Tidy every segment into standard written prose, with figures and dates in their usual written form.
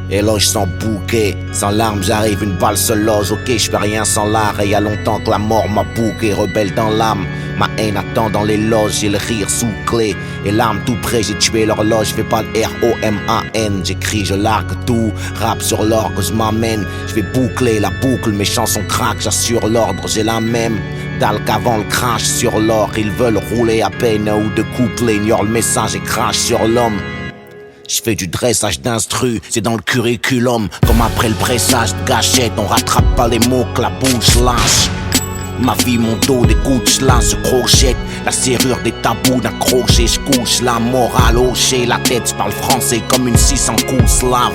Éloge sans bouquet, sans larmes j'arrive, une balle se loge. Ok, je fais rien sans l'art et y a longtemps que la mort m'a bouqué. Rebelle dans l'âme, ma haine attend dans les loges. J'ai le rire sous clé et l'arme tout près. J'ai tué l'horloge, je fais pas de R-O-M-A-N. J'écris, je largue tout, rap sur l'orgue, je m'amène. Je vais boucler la boucle, mes chansons craquent, j'assure l'ordre. J'ai la même dalle qu'avant le crash sur l'or. Ils veulent rouler à peine ou de couplets, ignore le message et crash sur l'homme. Je fais du dressage d'instru, c'est dans le curriculum. Comme après le pressage de gâchette, on rattrape pas les mots que la bouche lâche. Ma vie, mon dos, des couches là se crochette. La serrure des tabous d'un crochet, je couche la morale hochée. La tête, je parle français comme une 600 coups slave.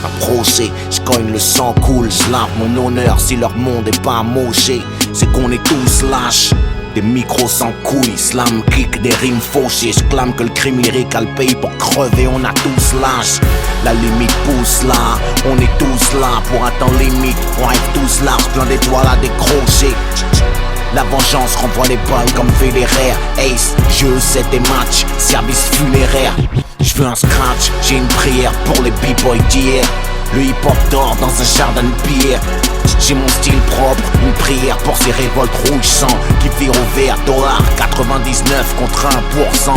Approché, je cogne le sang coule, je lave mon honneur. Si leur monde est pas amoché, c'est qu'on est tous lâches. Des micros sans couilles, slam kick, des rimes fauchées. Je clame que le crime lyrique a le pays pour crever, on a tous l'âge. La limite pousse là, on est tous là pour un temps limite. On rêve tous large, plein d'étoiles à décrocher. La vengeance renvoie les balles comme Federer. Ace, jeu, 7 et match, service funéraire. Je veux un scratch, j'ai une prière pour les b-boys d'hier. Le hip-hop dort dans un jardin de pierre. J'ai mon style propre, une prière pour ces révoltes rouges sang qui virent au vert. Dollar 99 contre 1%.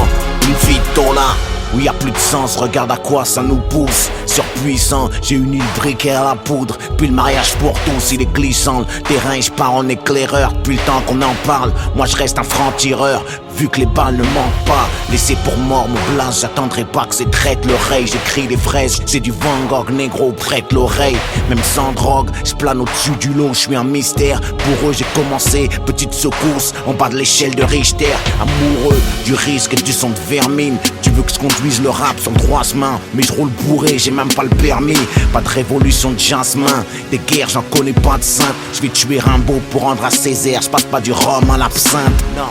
Une vie de dollar où y a plus de sens, regarde à quoi ça nous pousse. Surpuissant, j'ai une île briquet à la poudre. Puis le mariage pour tous, il est glissant. Le terrain, je pars en éclaireur. Depuis le temps qu'on en parle, moi je reste un franc-tireur. Vu que les balles ne manquent pas, laissé pour mort mon blase. J'attendrai pas que c'est traite l'oreille. J'écris des fraises, c'est du Van Gogh, négro, prête l'oreille. Même sans drogue, je plane au-dessus du lot, je suis un mystère. Pour eux j'ai commencé, petite secousse en bas de l'échelle de Richter. Amoureux du risque et du son de vermine. Tu veux que je conduise le rap sur le droit chemin, mais je roule bourré, j'ai même pas le permis. Pas de révolution de jasmin, des guerres j'en connais pas de sainte. Je vais tuer Rimbaud pour rendre à Césaire. Je passe pas du rhum à l'absinthe, non.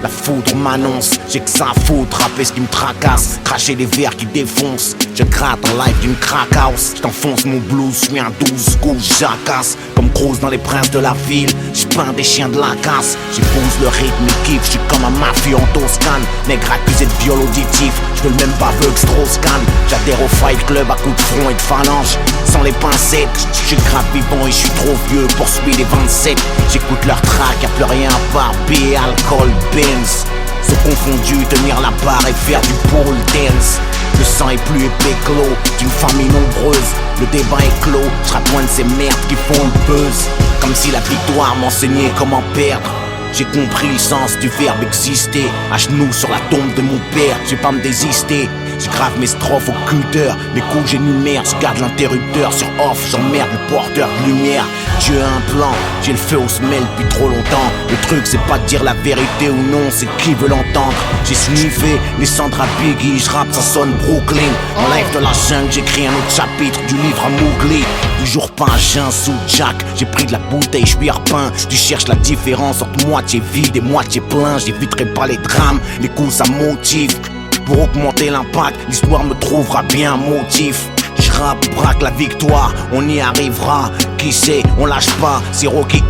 La foudre m'annonce, j'ai que ça à foutre, rapper ce qui me tracasse, cracher des verres qui défoncent. Je gratte en live d'une crack house, je t'enfonce mon blues, je suis un 12 coups, jacasse. Comme Cruz dans les princes de la ville, je peins des chiens de la casse. J'épouse le rythme et kiffe, je suis comme un mafieux en Toscane. Nègre accusé de viol auditif, je veux le même baveux que Strauss-Kahn. J'adhère au Fight Club à coups de front et de phalange. Sans les pincettes, je suis grave vivant et je suis trop vieux pour suivre les 27. J'écoute leur track, y'a plus rien à part B, alcool, Benz. Se confondus, tenir la barre et faire du pole dance. Le sang est plus épais que l'eau d'une famille nombreuse. Le débat est clos, je loin de ces merdes qui font le buzz. Comme si la victoire m'enseignait comment perdre. J'ai compris le sens du verbe exister. À genoux sur la tombe de mon père, j'ai pas me désister. Je grave mes strophes au cutter, mes coups j'énumère. Je garde l'interrupteur sur off, j'emmerde le porteur de lumière. Dieu a un plan, j'ai le feu au semelle depuis trop longtemps. Le truc c'est pas de dire la vérité ou non, c'est qui veut l'entendre. J'ai sniffé les cendres à Biggie, je rappe ça sonne Brooklyn. En live de la jungle, j'écris un autre chapitre du livre à Mowgli. Du jour pas un chien sous Jack, j'ai pris de la bouteille, je suis repeint. Tu cherches la différence entre moitié vide et moitié plein. J'éviterai pas les drames, les coups ça motive. Pour augmenter l'impact, l'histoire me trouvera bien un motif. J'rappe, braque la victoire, on y arrivera. Qui sait, on lâche pas. C'est Rocky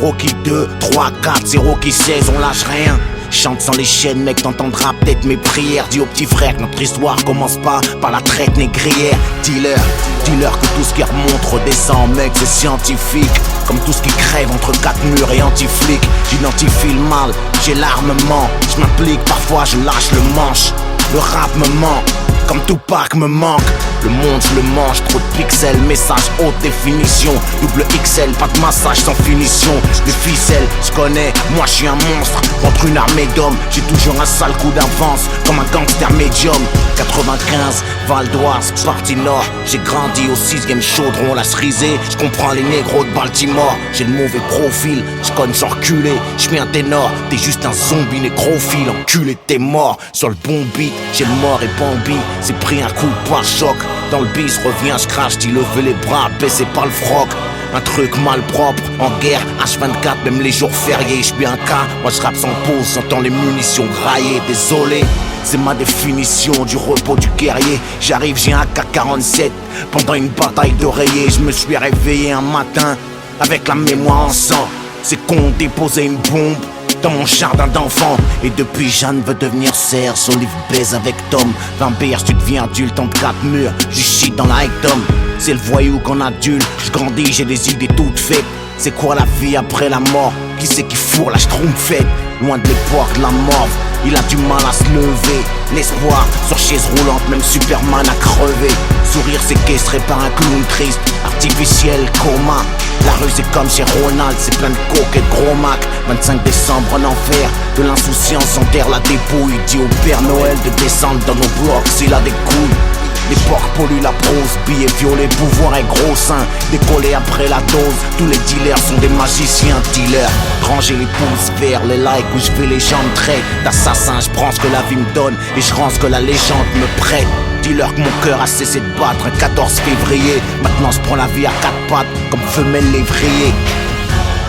1, Rocky 2, 3, 4, c'est Rocky 16, on lâche rien. Chante sans les chaînes, mec, t'entendras peut-être mes prières. Dis au petit frère que notre histoire commence pas par la traite négrière. Dealer, dealer que tout ce qui remonte redescend, mec, c'est scientifique. Comme tout ce qui crève entre quatre murs et anti-flic. J'identifie le mal, j'ai l'armement. Je m'implique, parfois je lâche le manche. Le rap me ment, comme Tupac me manque. Le monde je le mange, trop de pixels, message haute définition. Double XL, pas de massage sans finition. Les ficelles, je connais, moi je suis un monstre. Contre une armée d'hommes, j'ai toujours un sale coup d'avance. Comme un gangster médium. 95, Val d'Oise, partie nord. J'ai grandi au 6ème chaudron, la cerisée. Je comprends les négros de Baltimore. J'ai le mauvais profil, je cogne sans reculer. Je suis un ténor, t'es juste un zombie nécrophile. Enculé, t'es mort sur le bon beat. J'ai le mort et Bambi, c'est pris un coup par choc. Dans le bis, reviens, je crache, t'y lever les bras, baissé par le froc. Un truc malpropre, en guerre, H24, même les jours fériés. Je suis un cas, moi je rappe sans pause, j'entends les munitions grailler. Désolé, c'est ma définition du repos du guerrier. J'arrive, j'ai un K-47, pendant une bataille d'oreiller. Je me suis réveillé un matin, avec la mémoire en sang. C'est qu'on déposait une bombe dans mon jardin d'enfant. Et depuis Jeanne veut devenir Serge, Olive baise avec Tom. 20 bières, tu deviens adulte entre 4 murs, du shit dans la rectum. C'est le voyou qu'on adule. J'grandis, j'ai des idées toutes faites. C'est quoi la vie après la mort? Qui c'est qui fourre la schtroumpfette? Loin de l'époque de la mort, il a du mal à se lever. L'espoir sur chaise roulante, même Superman a crevé. Sourire séquestré par un clown triste, artificiel, coma. La rue c'est comme chez Ronald, c'est plein de coke et de gros mac. 25 décembre en enfer, de l'insouciance enterre la dépouille. Dit au Père Noël de descendre dans nos blocs s'il a des couilles. L'époque pollue la prose, billets violets, pouvoir et gros seins. Décollé après la dose, tous les dealers sont des magiciens dealers. Ranger les pouces vers les likes où je fais les jambes traits d'assassin. Je prends ce que la vie me donne et je rends ce que la légende me prête. Dis-leur que mon cœur a cessé de battre un 14 février. Maintenant je prends la vie à quatre pattes comme femelle lévrier.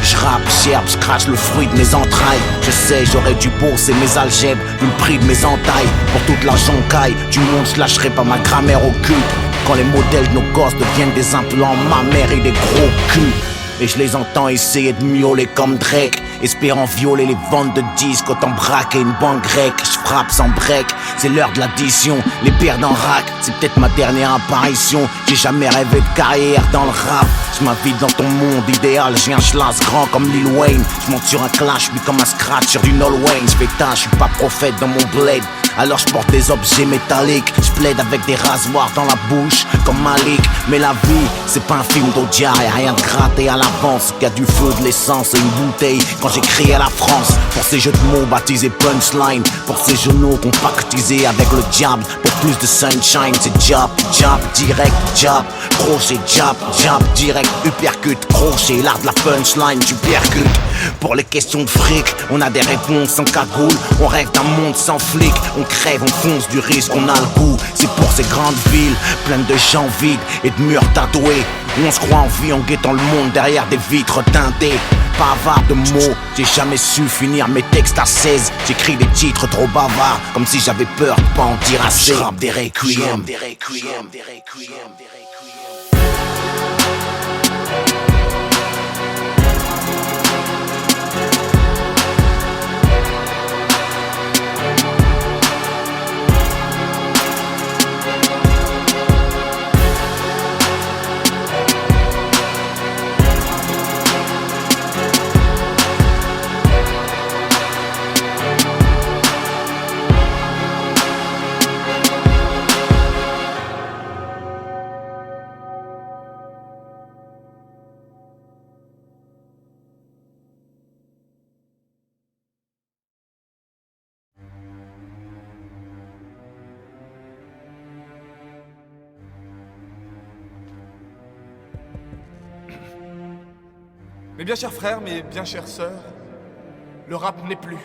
J'rappe, gerbe, j'crache le fruit de mes entrailles. Je sais, j'aurais dû bosser mes algèbres vu le prix de mes entailles. Pour toute la joncaille du monde, j'lâcherai pas ma grammaire occulte. Quand les modèles de nos gosses deviennent des implants mammaires et des gros culs. Et je les entends essayer de miauler comme Drake, espérant violer les ventes de disques, autant braquer une banque grecque. Je frappe sans break, c'est l'heure de l'addition. Les perdants rack, c'est peut-être ma dernière apparition. J'ai jamais rêvé de carrière dans le rap. Je m'invite dans ton monde idéal, j'ai un schlass grand comme Lil Wayne. Je monte sur un clash, puis comme un scratch sur du Nol Wayne. Je je suis pas prophète dans mon blade. Alors je porte des objets métalliques, je plaide avec des rasoirs dans la bouche comme Malik. Mais la vie, c'est pas un film d'Audiard, y'a rien de gratté à l'avance. Qu'il y a du feu, de l'essence et une bouteille quand j'ai crié à la France. Pour ces jeux de mots baptisés punchline, pour ces genoux compactisés avec le diable. Pour plus de sunshine, c'est jab, jab, direct, jab, crochet, jab, jab, direct, uppercut, crochet, l'art de la punchline, tu percutes. Pour les questions de fric, on a des réponses sans cagoule. On rêve d'un monde sans flic, on crève, on fonce du risque, on a le goût. C'est pour ces grandes villes, pleines de gens vides et de murs tatoués, où on se croit en vie en guettant le monde derrière des vitres teintées. Pas avare de mots, j'ai jamais su finir mes textes à 16. J'écris des titres trop bavards, comme si j'avais peur de pas en dire assez. J'rappe des requiem, des requiem, des requiem, des requiem. Mes bien chers frères, mes bien chères sœurs, le rap n'est plus.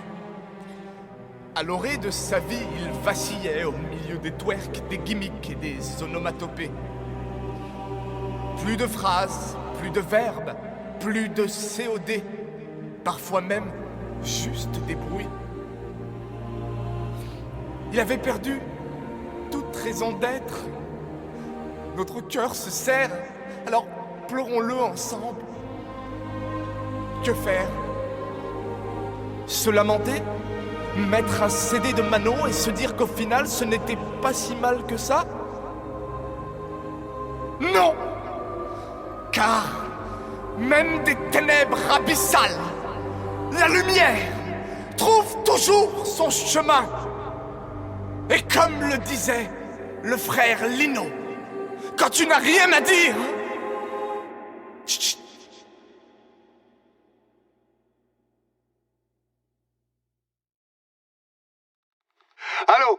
À l'orée de sa vie, il vacillait au milieu des twerks, des gimmicks et des onomatopées. Plus de phrases, plus de verbes, plus de COD, parfois même juste des bruits. Il avait perdu toute raison d'être. Notre cœur se serre, alors pleurons-le ensemble. Que faire? Se lamenter? Mettre un CD de Mano et se dire qu'au final ce n'était pas si mal que ça? Non! Car même des ténèbres abyssales, la lumière trouve toujours son chemin. Et comme le disait le frère Lino, quand tu n'as rien à dire, chut. Allô?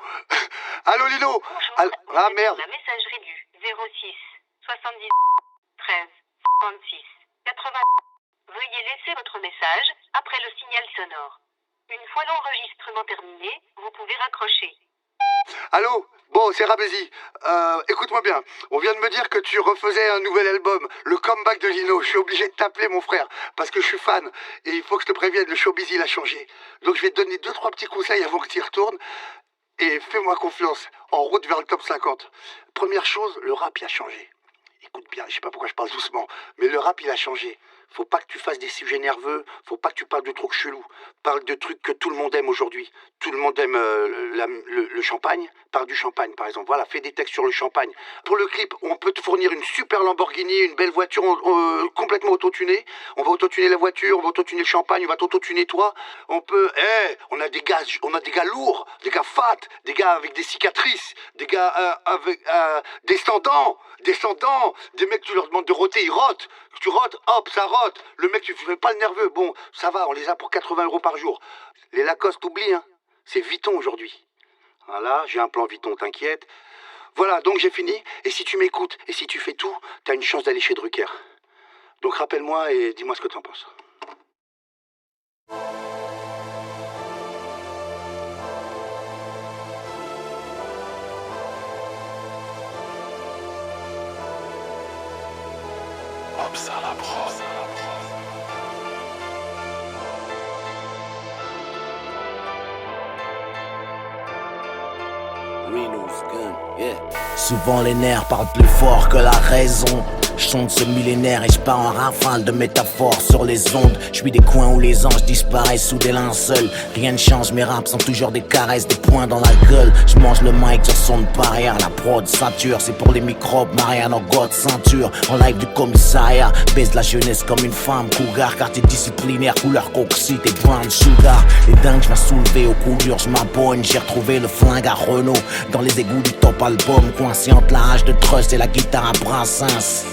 Allô Lino? Bonjour, Ah merde. la messagerie du 06 70 13 56 80. Veuillez laisser votre message après le signal sonore. Une fois l'enregistrement terminé, vous pouvez raccrocher. Allô? Bon, c'est Rabézy. Écoute-moi bien. On vient de me dire que tu refaisais un nouvel album, le comeback de Lino. Je suis obligé de t'appeler, mon frère, parce que je suis fan. Et il faut que je te prévienne, le showbiz, il a changé. Donc je vais te donner 2-3 petits conseils avant que tu y retournes. Et fais-moi confiance, en route vers le top 50. Première chose, le rap, il a changé. Écoute bien, je sais pas pourquoi je parle doucement, mais le rap, il a changé. faut pas que tu fasses des sujets nerveux, faut pas que tu parles de trucs chelous. Parle de trucs que tout le monde aime aujourd'hui. Tout le monde aime le champagne. Parle du champagne, par exemple. Voilà, fais des textes sur le champagne. Pour le clip, on peut te fournir une super Lamborghini, une belle voiture complètement autotunée. On va autotuner la voiture, on va autotuner le champagne, on va t'autotuner toi. On peut... on a des gars lourds, des gars fat, des gars avec des cicatrices, des gars avec descendants, des mecs, tu leur demandes de roter, ils rotent. Tu rotes, hop, ça rote. Le mec, tu fais pas le nerveux. Bon, ça va, on les a pour 80 € par jour. Les Lacoste, oublie, hein. C'est Vuitton aujourd'hui. Voilà, j'ai un plan Vuitton, t'inquiète. Voilà, donc j'ai fini. Et si tu m'écoutes, et si tu fais tout, t'as une chance d'aller chez Drucker. Donc rappelle-moi et dis-moi ce que t'en penses. Hops à la prod. Souvent les nerfs parlent plus fort que la raison. Je sonde ce millénaire et je pars en rafale de métaphores sur les ondes. Je suis des coins où les anges disparaissent sous des linceuls. Rien ne change, mes raps sont toujours des caresses, des poings dans la gueule. Je mange le mic sur son paria, la prod sature. C'est pour les microbes, Marianne en God ceinture. En live du commissariat, baise la jeunesse comme une femme. Cougar, quartier disciplinaire, couleur coxite et brown sugar. Les dingues, je m'ai soulevé au coup dur, je m'abonne. J'ai retrouvé le flingue à Renault dans les égouts du top album. Coincé entre la hache de trust et la guitare à Brassens.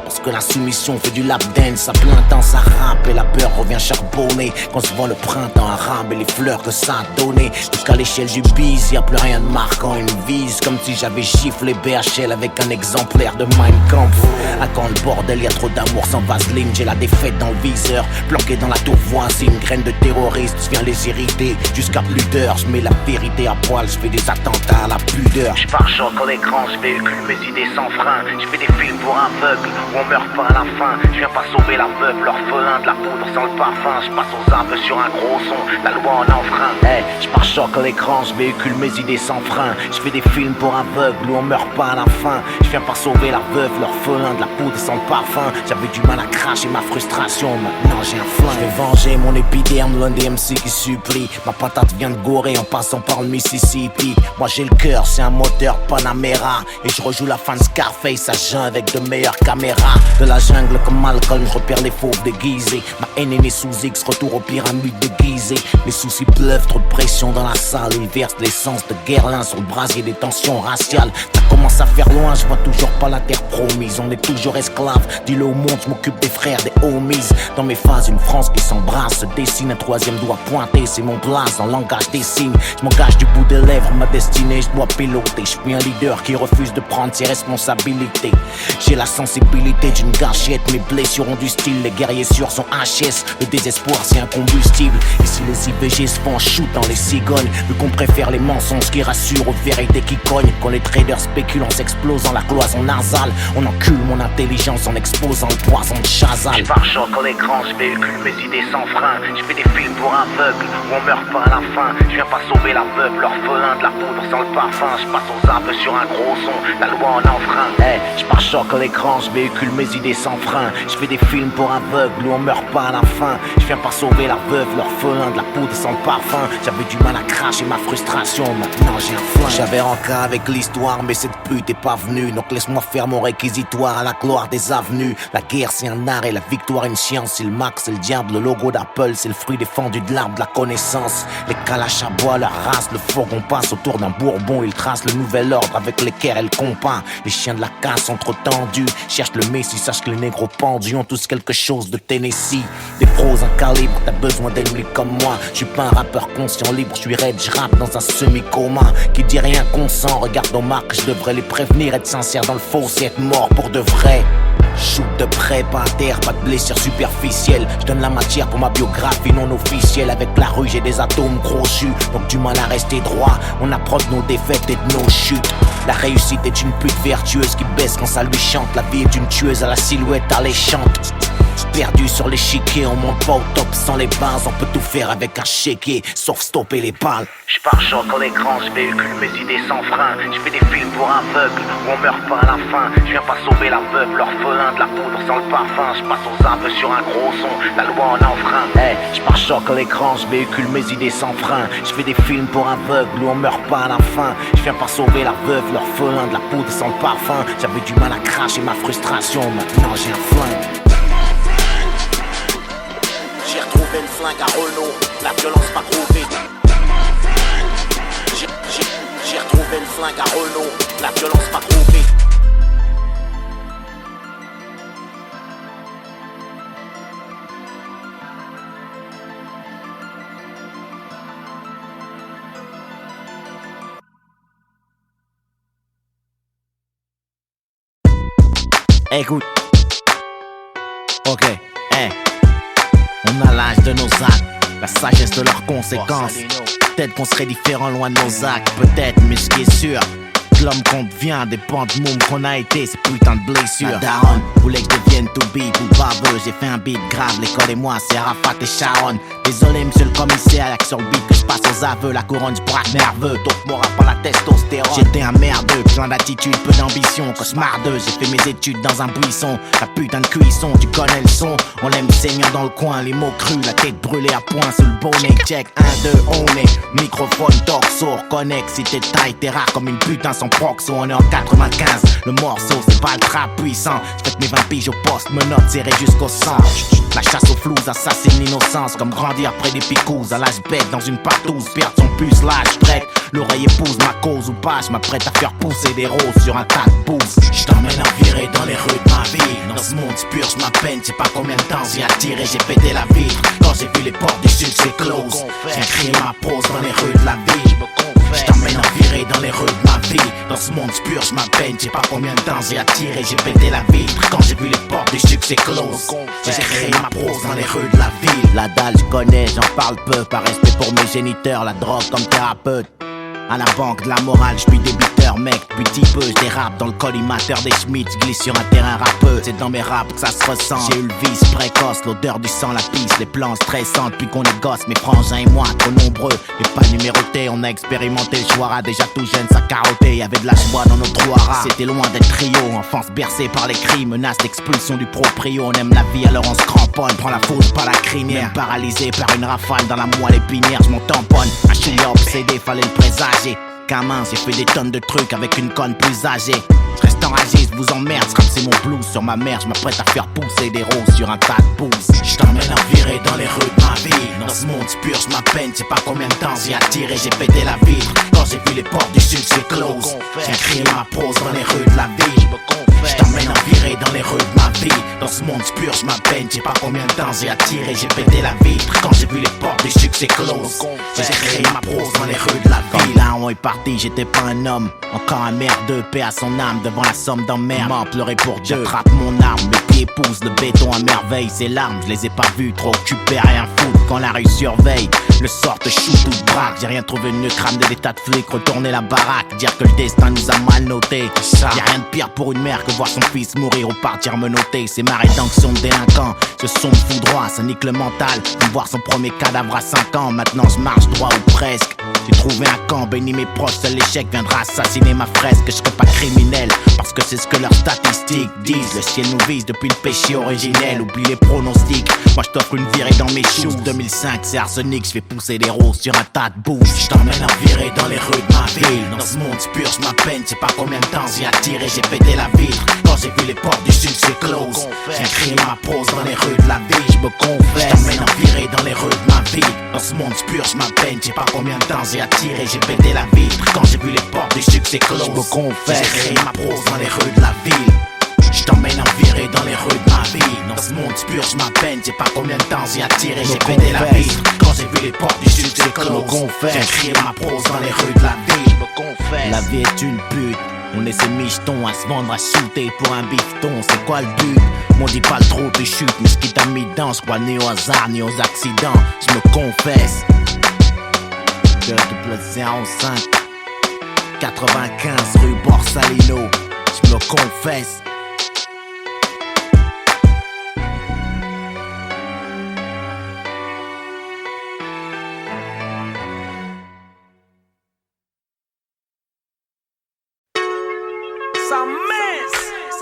Parce que la soumission fait du lap dance à plein temps, ça rappe et la peur revient charbonner. Quand se voit le printemps arabe et les fleurs que ça a donné. Jusqu'à l'échelle du bise, y'a plus rien de marquant, une vise. Comme si j'avais giflé BHL avec un exemplaire de Mein Kampf. À quand le bordel, y'a trop d'amour sans vaseline. J'ai la défaite dans le viseur, planqué dans la tour voisine. Graine de terroriste, viens les irriter. Jusqu'à plus d'heures, je mets la vérité à poil. Je fais des attentats à la pudeur. Je pars choc en écran, je véhicule mes idées sans frein. Je fais des films pour aveugles. On meurt pas à la fin, je viens pas sauver la veuve, l'orphelin de la poudre sans le parfum. Je passe aux arbres sur un gros son, la loi en enfreint. Je pars choc à l'écran, je véhicule mes idées sans frein. Je fais des films pour aveugles où on meurt pas à la fin. Je viens pas sauver la veuve, l'orphelin de la poudre sans le parfum. J'avais du mal à cracher ma frustration, maintenant j'ai un flingue. Je vais venger mon épiderme, l'un des MC qui supplie. Ma patate vient de Gorée en passant par le Mississippi. Moi j'ai le cœur, c'est un moteur Panamera. Et je rejoue la fan Scarface à jeun avec de meilleures caméras. De la jungle comme Malcolm, je repère les fauves déguisés. Ma haine est née sous X, retour aux pyramides déguisées. Les soucis pleuvent, trop de pression dans la salle. Ils versent l'essence de Guerlain sur le brasier des tensions raciales. Ça commence à faire loin, je vois toujours pas la terre promise. On est toujours esclaves, dis-le au monde, je m'occupe des frères, des homies. Dans mes phases, une France qui s'embrasse, se dessine. Un troisième doigt pointé, c'est mon place en langage des signes. Je m'engage du bout des lèvres, ma destinée, je dois piloter. Je suis un leader qui refuse de prendre ses responsabilités. J'ai la sensibilité d'une gâchette, mes blessures ont du style. Les guerriers sûrs sont HS, le désespoir c'est un combustible. Ici les IVG se font shoot dans les cigognes. Vu qu'on préfère les mensonges qui rassurent aux vérités qui cognent. Quand les traders spéculent en s'explosant la cloison nasale, on encule mon intelligence en exposant le poison de Chazal. Je pars choc à l'écran, je véhicule mes idées sans frein. Je fais des films pour aveugles où on meurt pas à la fin. Je viens pas sauver la veuve, l'orphelin de la poudre sans le parfum. Je passe aux arbres sur un gros son, la loi en enfreint. Je pars choc à l'écran, je véhicule mes idées sans frein. Je fais des films pour aveugles où on meurt pas à la fin. Je viens pas sauver la veuve, l'orphelin de la poudre sans le parfum. J'avais du mal à cracher ma frustration, maintenant j'ai un flingue. J'avais rancard avec l'histoire, mais cette pute est pas venue. Donc laisse-moi faire mon réquisitoire à la gloire des avenues. La guerre c'est un art et la victoire une science. C'est le Mac, c'est le diable, le logo d'Apple. C'est le fruit défendu de l'arbre de la connaissance. Les calaches à bois, leur race, le fourgon passe autour d'un bourbon. Ils tracent le nouvel ordre avec l'équerre et le compas. Les chiens de la casse sont trop tendus. Cherche le messie, sache que les négros pendus ont tous quelque chose de Tennessee. Des pros en calibre, t'as besoin d'ennemis comme moi. Je suis pas un rappeur conscient libre, je suis raide, je rappe dans un semi-coma. Qui dit rien consent, regarde nos marques, je devrais les prévenir. Être sincère dans le faux, c'est être mort pour de vrai. Shoot de près, pas à terre, pas de blessure superficielle. Je donne la matière pour ma biographie non officielle. Avec la rue j'ai des atomes crochus, donc du mal à rester droit. On approche nos défaites et de nos chutes. La réussite est une pute vertueuse qui baisse quand ça lui chante. La vie est une tueuse à la silhouette alléchante. Perdu sur l'échiquier, on monte pas au top sans les bases. On peut tout faire avec un chéquier, sauf stopper les balles. J'pars choc à l'écran, j'véhicule mes idées sans frein. J'fais des films pour aveugles, où on meurt pas à la fin. J'viens pas sauver la veuve, l'orphelin, de la poudre sans le parfum. J'passe aux arbres sur un gros son, la loi en enfreint. Hey, j'pars choc à l'écran, j'véhicule mes idées sans frein. J'fais des films pour aveugles, où on meurt pas à la fin. J'viens pas sauver la veuve, l'orphelin, de la poudre sans le parfum. J'avais du mal à cracher ma frustration, maintenant j'ai un flingue. J'ai retrouvé une flingue à Renault, la violence m'a groové. J'ai retrouvé une flingue à Renault, la violence m'a groové. Écoute, ok, hey. On a l'âge de nos actes, la sagesse de leurs conséquences. Peut-être qu'on serait différent loin de nos actes, peut-être, mais ce qui est sûr, que l'homme qu'on devient dépend du monde qu'on a été, ces putains de blessures. La daronne voulait que je devienne tout big ou baveux. J'ai fait un beat grave, l'école et moi, c'est Arafat et Sharon. Désolé monsieur le commissaire, y'a que sur le beat que je passe aux aveux. La couronne du braque nerveux, donc mon rap à la testostérone. J'étais un merdeux, plein d'attitude, peu d'ambition, cauchemardeux. J'ai fait mes études dans un buisson, la putain de cuisson, tu connais le son. On l'aime saignant dans le coin, les mots crus, la tête brûlée à point sous le bonnet. Check, 1, 2, on est microphone, talk, sourd, connect. Si t'es taille, t'es rare comme une putain sans proxo. On est en 95, le morceau c'est pas le trap puissant. J'fais mes 20 piges au poste, me note serré jusqu'au sang. La chasse aux flous assassine l'innocence, comme grandir près des picous. À l'âge bête dans une partouze, perdre son puce, l'âge prête. L'oreille épouse ma cause ou pas, j'm'apprête à faire pousser des roses sur un tas de pouces. J't'emmène à virer dans les rues de ma ville. Dans ce monde purge ma peine, j'ai pas combien de temps j'y a tiré, j'ai pété la vitre. Quand j'ai vu les portes du succès close, j'ai crié ma prose dans les rues de la ville. J't'emmène à virer dans les rues de ma vie. Dans ce monde purge ma peine, j'ai pas combien de temps j'ai attiré, j'ai pété la vitre. Quand j'ai vu les portes du succès close, j'ai créé ma prose dans les rues de la ville. La dalle j'connais, j'en parle peu, par respect pour mes géniteurs, la drogue comme thérapeute. À la banque de la morale, j'suis débuteur mec, puis petit peu j'dérape dans le collimateur des Schmitz, glisse sur un terrain râpeux. C'est dans mes raps que ça se ressent. J'ai eu le vice précoce, l'odeur du sang, la pisse, les plans stressants depuis qu'on est gosse. Mes frangins et moi, trop nombreux, mais pas numérotés. On a expérimenté le choix, déjà tout jeune, ça carottait. Y'avait de la joie dans nos trous à rats. C'était loin d'être trio, enfance bercée par les cris, menace d'expulsion du proprio. On aime la vie alors on se cramponne, prend la foudre par la crinière. Paralysé par une rafale dans la moelle épinière, j'm'en tamponne. Un chouïa obsédé, fallait le présager. Gamin, j'ai fait des tonnes de trucs avec une conne plus âgée. J'reste enragé, j'vous emmerde, j'rappe mon blues sur ma mère, j'm'apprête à faire pousser des roses sur un tas de pouces. J't'emmène à virer dans les rues de ma ville. Dans ce monde purge ma peine, j'ai pas combien de temps j'y a tiré, j'ai pété la vitre. Quand j'ai vu les portes du succès close, j'ai crié ma prose dans les rues de la ville. J't'emmène à virer dans les rues de ma vie. Dans ce monde purge ma peine, j'ai pas combien de temps j'ai attiré, j'ai pété la vitre. Quand j'ai vu les portes du succès close, j'ai créé ma prose dans les rues de la ville. Quand là on est parti, j'étais pas un homme, encore un merdeux, paix à son âme devant la somme d'emmerde. M'en pleurer pour Dieu, j'attrape mon arme, mes pieds poussent le béton à merveille. Ses larmes, je les ai pas vues, trop occupé à rien foutre quand la rue surveille. Le sort te shoot ou te braque, j'ai rien trouvé de mieux, crame des tas de flics, retourner la baraque, dire que le destin nous a mal noté. Y'a rien de pire pour une mère que voir son fils mourir ou partir me noter. C'est ma rédemption de délinquant, ce son me fout droit, ça nique le mental. De voir son premier cadavre à 5 ans, maintenant je marche droit ou presque. J'ai trouvé un camp, béni mes proches, seul l'échec viendra assassiner ma fresque. Je serai pas criminel, parce que c'est ce que leurs statistiques disent. Le ciel nous vise depuis le péché originel, oublie les pronostics. Moi je t'offre une virée dans mes shoes. 2005 c'est arsenic, je fais pousser des roses sur un tas de bouches. Je t'emmène à virer dans les rues de ma ville. Dans ce monde purge ma peine, j'ai pas combien de temps j'y a tiré, j'ai pété la vitre. Quand j'ai vu les portes du succès close, j'ai crié ma prose dans les rues de la ville. Je me confesse, je t'emmène à virer dans les rues de ma ville. Dans ce monde purge ma peine, j'ai pas combien de temps j'ai attiré, j'ai pété la vitre. Quand j'ai vu les portes du succès close, je me confesse, j'ai créé ma prose dans les rues de la ville. Je t'emmène à virer dans les rues de ma vie. Dans ce monde purge ma peine, j'ai pas combien de temps j'ai attiré, j'ai pété la vitre. Quand j'ai vu les portes du succès close, j'ai créé ma prose dans les rues de la ville. Je me confesse, la vie est une pute. On est ces michetons à se vendre à shooter pour un bifton, c'est quoi le but? M'on dit pas trop de chute, mais ce qui t'a mis dedans, j'crois ni au hasard ni aux accidents. Je me confesse. Je te 05 95 rue Borsalino. Je me confesse.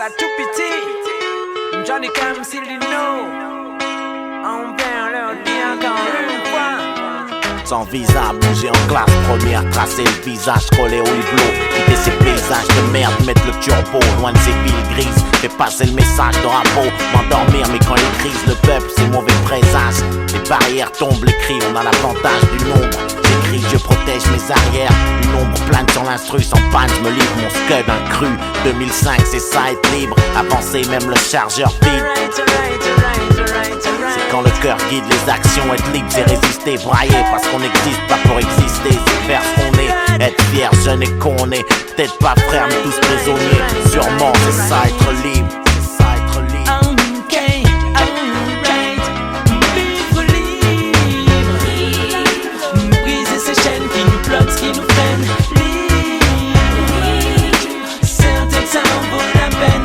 pas tout petit. Johnny Cam, Céline, on vient leur dire encore une fois. Sans visa, bouger en classe première, tracer le visage, coller au hublot, quitter ces paysages de merde, mettre le turbo, loin de ces villes grises, fait passer le message de Rambo, m'endormir, mais quand il crise, le peuple c'est mauvais présage, les barrières tombent, les cris, on a l'avantage du nombre, j'écris, je protège mes arrières, une ombre plane sur l'instru, sans panne, je me livre mon scud cru, 2005 c'est ça être libre, avancer même le chargeur vide. C'est quand le cœur guide les actions, être libre c'est résister, brailler parce qu'on n'existe pas pour exister, c'est faire ce qu'on est, être fier, jeune et qu'on est, peut-être pas frères mais tous prisonniers, sûrement c'est ça être libre, c'est ça être libre. Briser ces chaînes qui nous bloquent, qui nous freinent, libre, certains ça en vaut la peine.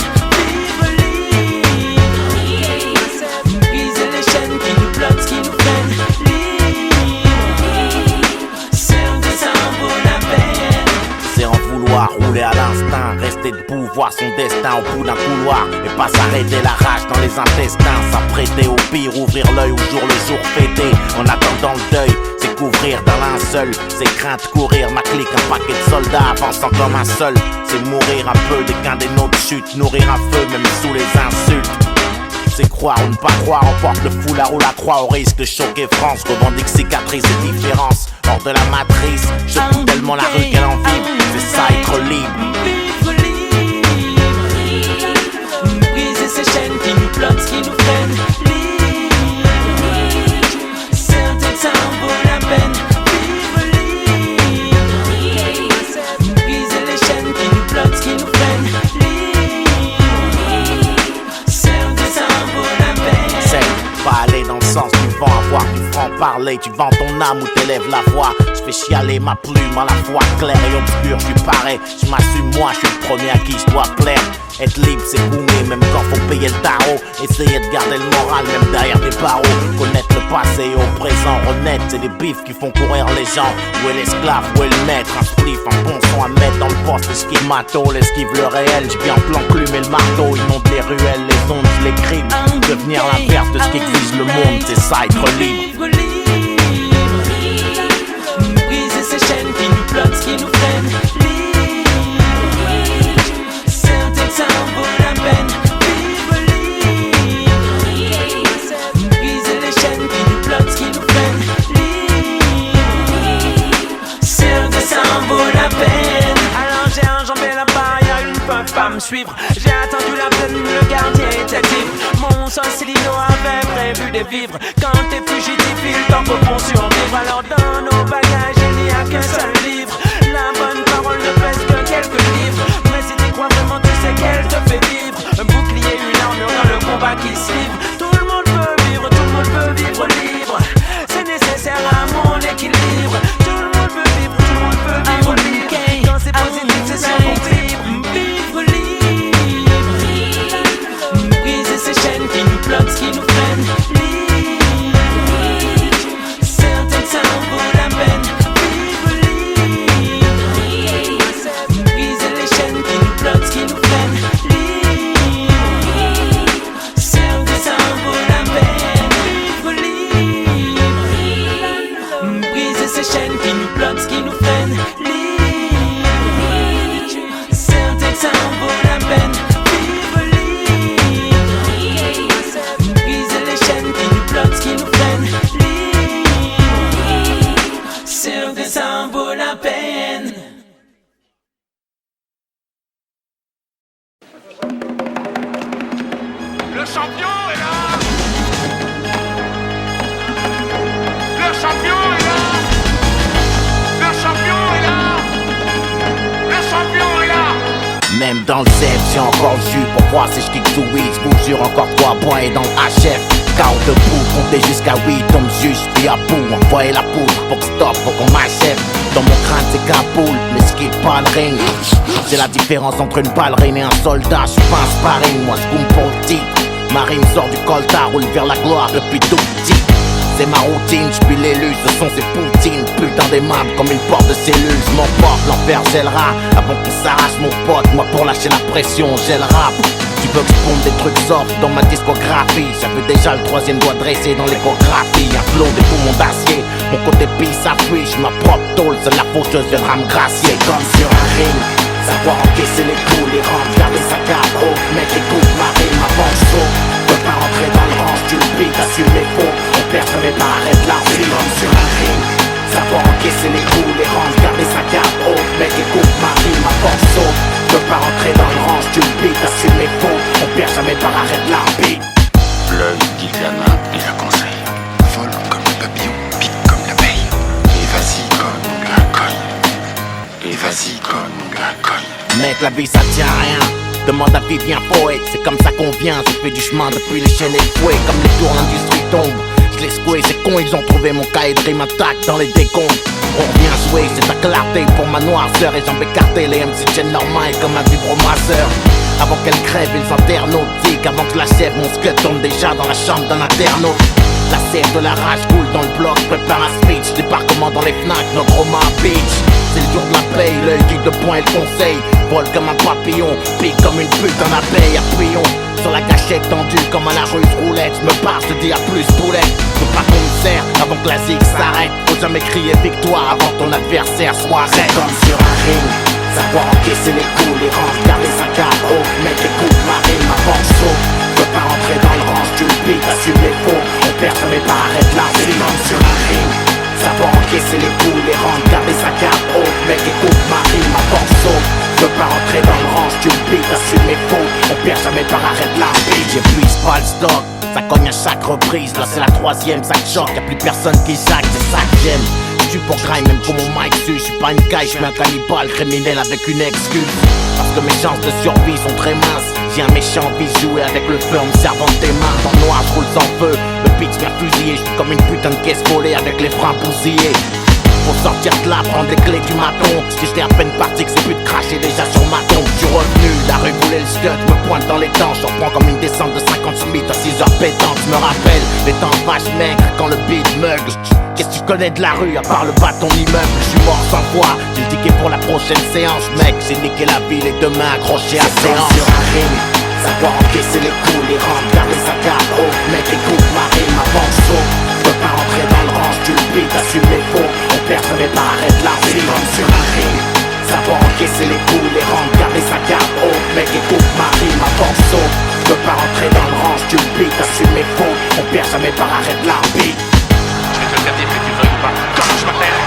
Rouler à l'instinct, rester debout, voir son destin au bout d'un couloir et pas s'arrêter la rage dans les intestins, s'apprêter au pire, ouvrir l'œil au jour le jour fêter, en attendant le deuil, c'est couvrir d'un linceul, c'est crainte courir, ma clique, un paquet de soldats avançant comme un seul, c'est mourir un peu dès qu'un des nôtres chute, nourrir un feu même sous les insultes. C'est croire ou ne pas croire, on porte le foulard ou la croix au risque de choquer France, revendique cicatrices et différences, hors de la matrice, je coupe tellement la rue qu'elle en vibre, c'est ça être libre. Briser ces chaînes qui nous bloquent, qui nous freinent, libre, certains ça en vaut la peine, libre, briser les chaînes qui nous bloquent, qui nous freinent, pas aller dans le sens du vent, avoir du franc-parler. Tu vends ton âme ou t'élèves la voix. Je fais chialer ma plume à la fois claire et obscure. Je suis pareil, je m'assume moi, je suis le premier à qui je dois plaire. Être libre c'est boomer même quand faut payer le tarot. Essayer de garder le moral même derrière des barreaux. Connaître le passé et au présent, honnête, c'est des bifs qui font courir les gens. Où est l'esclave, où est le maître? Un spliff, un bon son à mettre dans le poste. Esquive mato, l'esquive le réel. Je viens en plan plume et le marteau. Inonde les ruelles, les ondes, je les crimes. Devenir l'inverse de ce qui exige le monde, c'est ça être libre. Briser ces chaînes qui nous bloquent, qui nous freinent, libre, certains ça en vaut la peine, libre, briser les chaînes qui nous bloquent, qui nous freinent, libre, certains ça en vaut la peine. Alors j'ai enjambé la barrière, ils ne peuvent pas me suivre. J'ai attendu la peine, le gardien était libre. Mon sang Céline avait prévu de vivre. Quand t'es fugitif, il t'en faut pour survivre. Alors dans nos bagages, il n'y a qu'un seul livre. La bonne parole ne pèse que quelques livres. Mais si tu crois vraiment, tu sais qu'elle te fait vivre. Un bouclier, une armure dans le combat qui se livre. Tout le monde peut vivre, tout le monde peut vivre libre. C'est nécessaire à mon équilibre. Tout le monde peut vivre, tout le monde peut vivre libre. Quand c'est positif, c'est ça mon libre. Vivre libre. Briser ces chaînes qui nous bloquent, qui nous freinent, libre, certains ça en vaut la peine, vivre libre, briser les chaînes qui nous bloquent, qui nous freinent, libre, certains ça en vaut la peine, vivre libre, briser ces chaînes qui nous bloquent, qui nous freinent, libre, certains ça en vaut la peine. Qui nous prennent libre, certains ça en vaut la peine. Le champion est là. Le champion est là. Le champion est là. Le champion est là. Même dans le zèbre, j'ai encore le jus pour voir si je kick to weed. Je vous jure encore 3 points et dans le HF. Car debout, compter jusqu'à 8, tombe juste, puis à bout, envoyer la poudre pour que stop, pour qu'on m'achève. Dans mon crâne c'est Kaboul, mais ce qui est pas le ring. C'est la différence entre une ballerine et un soldat, je suis pas un sparring, moi je boum pour le titre. Ma rime sort du coltard, roule vers la gloire depuis tout petit. C'est ma routine, j'pille l'élu, ce sont ces poutines. Putain d'aimable comme une porte de cellule, je m'emporte, l'enfer gèlera. Avant qu'on s'arrache mon pote, moi pour lâcher la pression, j'ai le rap. Tu veux que je pompe des trucs sortent dans ma discographie. J'avais déjà le troisième doigt dressé dans l'échographie. Un flot des poumons d'acier, mon côté pisse s'appuie. J'suis ma propre tôle, seule la faucheuse viendra me gracier. Comme sur un ring, savoir encaisser les coups, les rangs, garder sa carte haute. Mec, écoute ma rime avant que saute. Peux pas rentrer dans le range, tu le piques, assume les faux. On perd jamais pas, arrête l'argile. Comme sur un ring, savoir encaisser les coups, les rangs, garder sa carte haute. Mec, écoute ma rime avant que saute. Peux pas rentrer dans le range, tu le piques, assume les faux. On perd jamais pas, arrête l'argile. L'œil guide la main et le conseil. Vole comme le papillon, pique comme l'abeille. Et vas-y comme la cogne. Et vas-y comme la cogne. Mec, la vie ça tient à rien. Demande à Vivien Poète, c'est comme ça qu'on vient. J'ai fait du chemin depuis les chaînes et le fouet. Comme les tours, l'industrie tombe. Je l'ai secoué, c'est con, ils ont trouvé mon cahier de rime intact dans les décombres. On revient jouer, c'est ta clarté pour ma noirceur. Et jambes écartées, les MC tiennent leur main comme un vibromasseur. Avant qu'elle crève, ils enterrent nos tics. Avant que je l'achève, mon squelette tourne déjà dans la chambre d'un internaute. La sève de la rage coule dans le bloc, prépare un speech. Débarquement dans les Fnac, notre Roma Beach. C'est le jour de la paye, l'œil guide le point et le conseil. Vole comme un papillon, pique comme une pute en abeille. Appuyons sur la gâchette tendue comme à la ruse roulette. Je me barre, je te dis à plus poulette. Faut pas qu'on me serre avant que la zig s'arrête. Faut jamais crier victoire avant que ton adversaire soit raide. Comme sur un ring, savoir encaisser les coups, les rangs, garder sa carte haute. Mec, écoute ma rime avant que saute. Peux pas rentrer dans le range, tu le piques, assume les faux. On perd jamais pas, arrête l'argile. Comme sur un ring, savoir encaisser les coups, les rangs, garder sa carte haute. Mec, écoute ma rime avant que saute. Peux pas rentrer dans le range, tu le piques, assume les faux. On perd jamais pas, arrête l'argile. J'épuise pas le stock, ça cogne à chaque reprise. Là c'est la troisième, ça choque, y'a plus personne qui sac, c'est ça que j'aime. Je suis pour grind, même pour mon mic dessus. Je suis pas une caille, je suis un cannibale criminel avec une excuse. Parce que mes chances de survie sont très minces. J'ai un méchant vice jouer avec le feu en me servant de tes mains. Dans le noir, je roule sans feu, le pitch vient fusiller. Je suis comme une putain de caisse volée avec les freins bousillés. Faut sortir de là, prendre les clés du maton. Si j'étais à peine parti que c'est plus de cracher déjà sur ma tombe. Je suis revenu, la rue voulait le scud, me pointe dans les dents. J'en prends comme une descente de 50 Smith à 6 heures pétantes. Je me rappelle les temps vaches maigres quand le beat meugle. Qu'est-ce que tu connais de la rue à part le bâton immeuble? Je suis mort sans voix, j'ai le ticket pour la prochaine séance. Mec, j'ai niqué la ville et demain accroché à séance. Sur un ring, savoir encaisser les coups, les rangs, garder sa carte haute. Mec, écoute ma rime avant que saute. Peux pas rentrer dans le range, tu le piques, assume les faux. On perd jamais pas, arrête l'argile. Comme sur un ring, savoir encaisser les coups, les rangs, garder sa carte haute. Mec, écoute ma rime avant que saute. Peux pas rentrer dans le range, tu le piques, assume les faux. On perd jamais pas, arrête l'argile. Je vais te regarder, mais tu veux pas. Comment je m'appelle?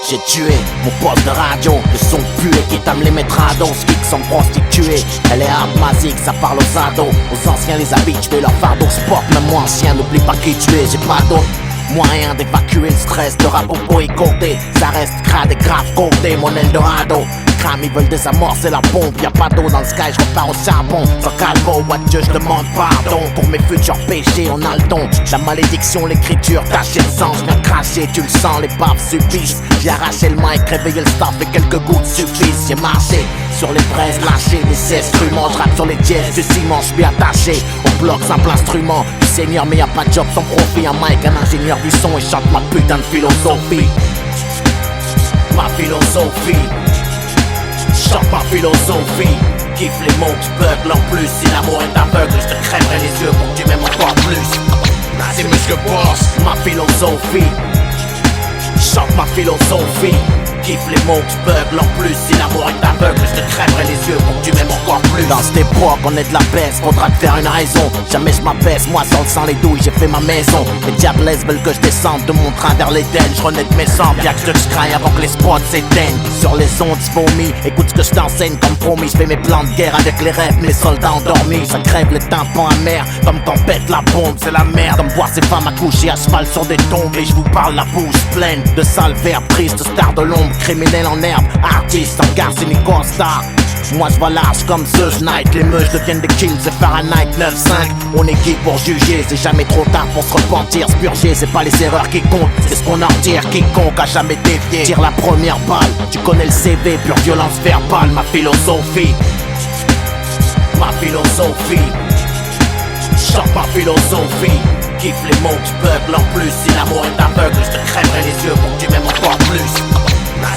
J'ai tué mon poste de radio, le son pué qui tame les mettre à dos, ce qui sont prostituées. Elle est hard magique, ça parle aux ados, aux anciens les habitués, leur fardeau sport, même moi ancien, n'oublie pas qui tu es, j'ai pas d'autre moyen d'évacuer le stress, de rap au et côté, ça reste crade et grave côté, mon Eldorado. Ils veulent désamorcer la pompe, y'a pas d'eau dans le sky, je repars au charbon. Sans calvo, what Dieu, je demande pardon. Pour mes futurs péchés, on a le don. La malédiction, l'écriture, taché de sang, je viens cracher, tu le sens, les baffes suffisent. J'ai arraché le mic, réveillé le staff et quelques gouttes suffisent. J'ai marché sur les braises, lâché des instruments. Je rappe sur les dièses du ciment, je suis attaché. On bloque simple instrument du seigneur, mais y'a pas de job sans profit. Un mic, un ingénieur du son et chante ma putain de philosophie. Ma philosophie. Chante ma philosophie, kiffe les mots qui beuglent en plus. Si l'amour est aveugle, je te crèverai les yeux pour que tu m'aimes encore plus. C'est Monsieur Boss, ma philosophie. Chante ma philosophie, kiffe les mots, j'bugle en plus. Si l'amour est aveugle, je te crèverai les yeux pour que tu m'aimes encore plus. Dans cette époque, on est de la baisse, faudra te faire une raison. Jamais je m'abaisse, moi seul sans les douilles, j'ai fait ma maison. Les diables veulent que je descende de mon train vers l'Éden. Je renais de mes sangs, y'a que je crains avant que les spots s'éteignent. Sur les ondes, vomis, écoute ce que je t'enseigne comme promis. Je fais mes plans de guerre avec les rêves, mes soldats endormis. Ça crève les tympans amers, comme quand pète la bombe, c'est la merde. Comme voir ces femmes accoucher à cheval sur des tombes. Et je vous parle la bouche pleine de sales verbes tristes, stars de l'ombre, criminels en herbe, artistes en Garcinico star. Moi je vois large comme The Night. Les meuches deviennent des kills, c'est Fahrenheit 9-5. On est qui pour juger, c'est jamais trop tard pour se repentir. Se purger, c'est pas les erreurs qui comptent, c'est ce qu'on en retire. Quiconque a jamais dévié, tire la première balle. Tu connais le CV, pure violence verbale. Ma philosophie, ma philosophie, chante ma philosophie. Kiffe les mots, j'bugle en plus. Si l'amour est aveugle, je te crèverai les yeux pour que tu m'aimes encore plus.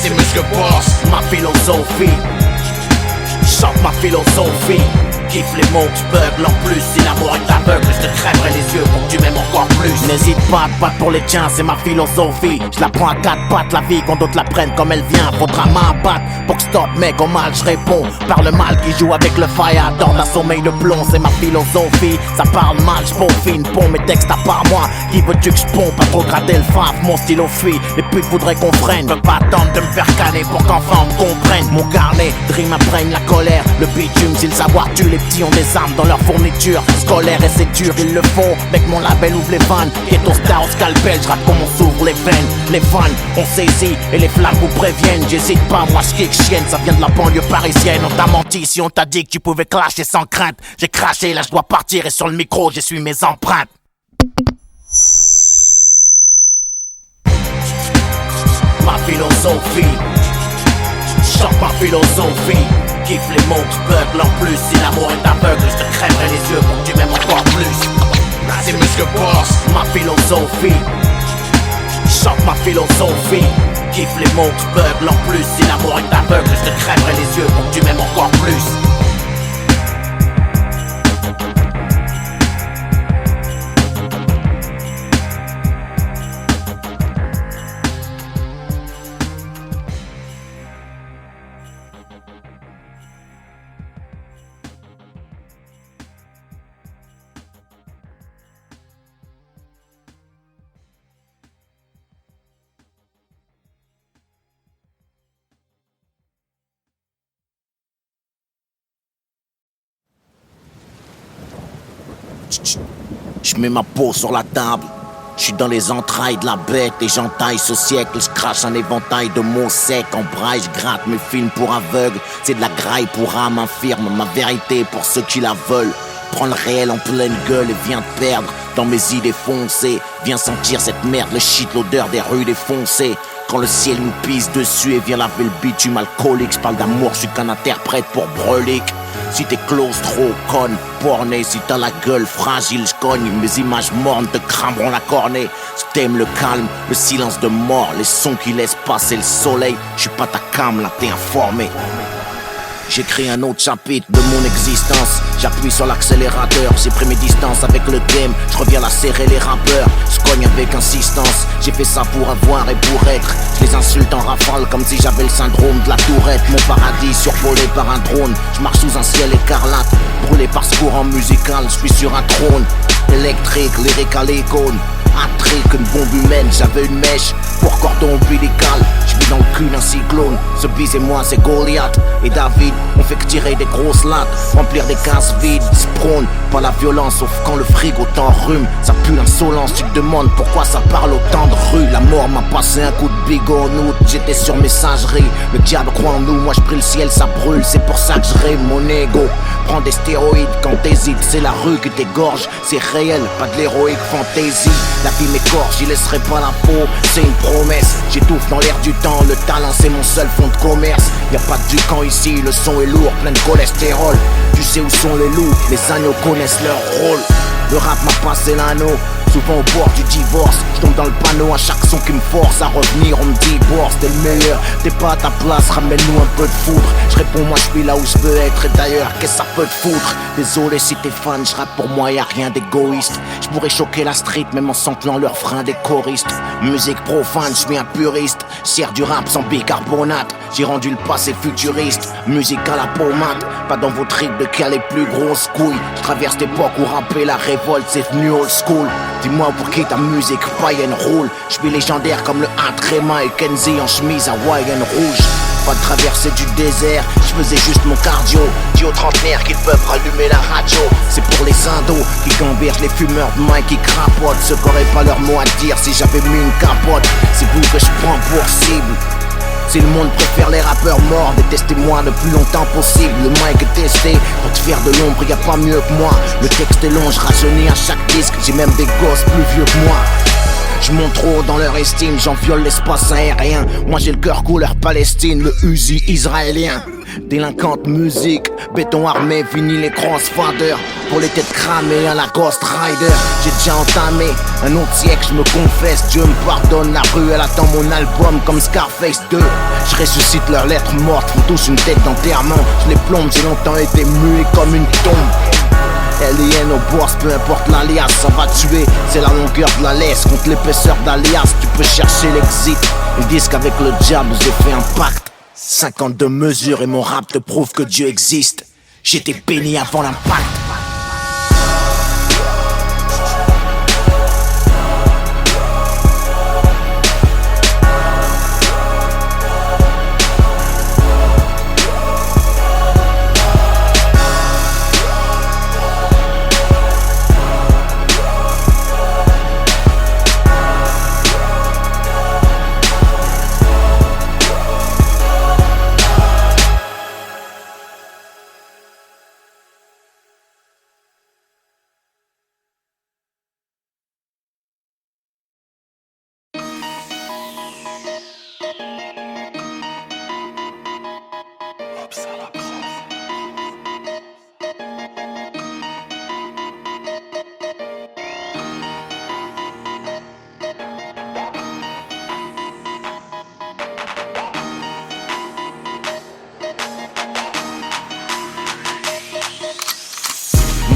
C'est Monsieur Boss, ma philosophie, chante ma philosophie. Kiffe les mots, j'bugle en plus. Si l'amour est aveugle, je te crèverai les yeux pour que tu m'aimes encore plus. N'hésite pas à te battre pour les tiens, c'est ma philosophie. Je la prends à quatre pattes, la vie, quand d'autres la prennent comme elle vient. Faudra m'abattre pour que stop, mec, au mal je réponds. Par le mal qui joue avec le fire, dans d'un sommeil de plomb, c'est ma philosophie. Ça parle mal, j'peaufine, pond mes textes à part moi. Qui veux-tu que j'pompe, pas trop gratter le fave, mon stylo fuit. Les putes voudraient qu'on freine, veux pas attendre de me faire canner pour qu'enfin on me comprenne. Mon carnet, dream imprègne la colère. Le bitume, si le savoir tue, les petits ont des armes dans leur fourniture scolaire et c'est dur, ils le font. Mec, mon label ouvre les vannes, ghetto star au scalpel, j'rappe comme on s'ouvre les veines. Les fans, on saisit et les flammes vous préviennent. J'hésite pas, moi j'kick chienne, ça vient de la banlieue parisienne. On t'a menti si on t'a dit que tu pouvais clasher sans crainte. J'ai craché, là je dois partir et sur le micro j'essuie mes empreintes. Ma philosophie, chante ma philosophie. Kiffe les mots, j'bugle en plus. Si l'amour est aveugle, je te crèverai les yeux pour que tu m'aimes encore plus. C'est Monsieur Boss, ma philosophie, chante ma philosophie. Kiffe les mots, j'bugle en plus. Si l'amour est aveugle, je te crèverai les yeux pour que tu m'aimes encore plus. Je mets ma peau sur la table. Je suis dans les entrailles de la bête et j'entaille ce siècle. Je crache un éventail de mots secs. En braille, je gratte mes films pour aveugles. C'est de la graille pour âme infirme. Ma vérité pour ceux qui la veulent. Prends le réel en pleine gueule et viens te perdre dans mes idées foncées. Viens sentir cette merde, le shit, l'odeur des rues défoncées. Quand le ciel nous pisse dessus et vient laver le bitume alcoolique. Je parle d'amour, je suis qu'un interprète pour Brelic. Si t'es claustro, conne, porné, si t'as la gueule fragile, j'cogne. Mes images mornes te crameront la cornée. J't'aime le calme, le silence de mort, les sons qui laissent passer le soleil. J'suis pas ta cam, là t'es informé. J'écris un autre chapitre de mon existence. J'appuie sur l'accélérateur, j'ai pris mes distances avec le game. Je reviens la serrer les rappeurs, je cogne avec insistance. J'ai fait ça pour avoir et pour être. Je les insulte en rafale comme si j'avais le syndrome de la tourette. Mon paradis survolé par un drone. Je marche sous un ciel écarlate, brûlé par ce courant musical. Je suis sur un trône électrique, lyrique à l'icône. Un trick, une bombe humaine, j'avais une mèche pour cordon ombilical. J'vis dans le cul d'un cyclone. Ce bis et moi c'est Goliath et David. On fait que tirer des grosses lattes, remplir des cases vides. Se prône pas la violence sauf quand le frigo t'enrhume. Ça pue l'insolence, tu te demandes pourquoi ça parle autant de rue. La mort m'a passé un coup de bigot en août. J'étais sur messagerie, le diable croit en nous. Moi je prie le ciel, ça brûle, c'est pour ça que je rime mon ego. Prends des stéroïdes quand t'hésites, c'est la rue qui t'égorge. C'est réel, pas de l'héroïque fantaisie. La vie m'écorche, j'y laisserai pas la peau, c'est une promesse. J'étouffe dans l'air du temps, le talent c'est mon seul fond de commerce. Y'a pas de ducan ici, le son est lourd, plein de cholestérol. Tu sais où sont les loups, les agneaux connaissent leur rôle. Le rap m'a passé l'anneau, souvent au bord du divorce. Je tombe dans le panneau à chaque son qui me force à revenir. On me dit Bourse, t'es le meilleur, t'es pas à ta place, ramène-nous un peu de foudre. Je réponds moi je suis là où je veux être. Et d'ailleurs qu'est-ce que ça peut te foutre? Désolé si t'es fan, je rappe pour moi, y'a rien d'égoïste. Je pourrais choquer la street même en samplant leur frein des choristes. Musique profane, je suis un puriste. Sers du rap sans bicarbonate. J'ai rendu le passé futuriste. Musique à la pommade, pas dans vos tripes de qui a les plus grosses couilles. Je traverse l'époque où rapper la révolte c'est venu old school. Dis-moi pour qui ta musique païenne roule. Je suis légendaire comme le Intrema et Kenzie en chemise hawaïenne rouge. Pas de traversée du désert, je faisais juste mon cardio. Dis aux trentenaires qu'ils peuvent rallumer la radio. C'est pour les indos qui gambergent, les fumeurs de main qui crapotent. Ceux qui auraient pas leur mot à dire si j'avais mis une capote. C'est vous que je prends pour cible. Si le monde préfère les rappeurs morts, détestez-moi le plus longtemps possible. Le mic est testé, pour te faire de l'ombre, y a pas mieux que moi. Le texte est long, je rajeunis à chaque disque, j'ai même des gosses plus vieux que moi. Je monte trop dans leur estime, j'en viole l'espace aérien. Moi j'ai le cœur couleur Palestine, le Uzi israélien. Délinquante musique, béton armé, vinyle et crossfader. Pour les têtes cramées à la Ghost Rider. J'ai déjà entamé un autre siècle, je me confesse. Dieu me pardonne, la rue elle attend mon album comme Scarface 2. Je ressuscite leurs lettres mortes, font tous une tête d'enterrement. Je les plombe, j'ai longtemps été muet comme une tombe. Alien au bourse, peu importe l'alias, ça va tuer. C'est la longueur de la laisse contre l'épaisseur d'alias. Tu peux chercher l'exit. Ils disent qu'avec le diable j'ai fait un pacte. 52 mesures et mon rap te prouve que Dieu existe. J'étais béni avant l'impact.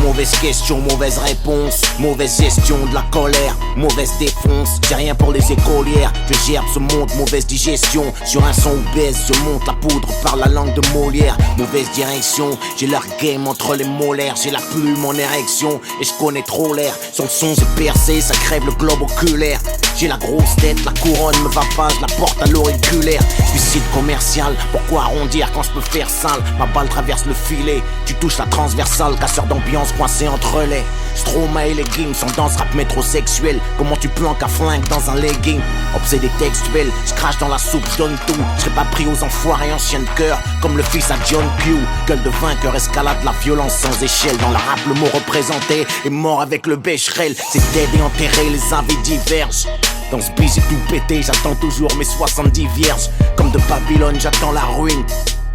Mauvaise question, mauvaise réponse, mauvaise gestion de la colère, mauvaise défonce. J'ai rien pour les écolières, je gerbe ce monde, mauvaise digestion. Sur un son obèse, je monte la poudre par la langue de Molière. Mauvaise direction, j'ai leur game entre les molaires. J'ai la plume en érection et je connais trop l'air. Sur le son j'ai percé, ça crève le globe oculaire. J'ai la grosse tête, la couronne me va pas, je la porte à l'auriculaire. Suicide commercial, pourquoi arrondir quand je peux faire sale? Ma balle traverse le filet, tu touches la transversale. Casseur d'ambiance coincé entre les Stroma et leggings, sans danse rap métrosexuel. Comment tu planques à flingue dans un legging? Obsédé textuel, je crache dans la soupe, je donne tout. Je serai pas pris aux enfoirés anciens de cœur, comme le fils à John Q. Gueule de vainqueur, escalade la violence sans échelle. Dans le rap le mot représenté est mort avec le bécherel. C'est dead et enterré, les avis divergent. Dans ce bis j'ai tout pété, j'attends toujours mes 70 vierges. Comme de Babylone, j'attends la ruine.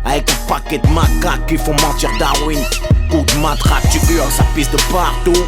Avec un paquet de macaques qui font mentir Darwin. Coup de matraque, tu hurles, ça pisse de partout.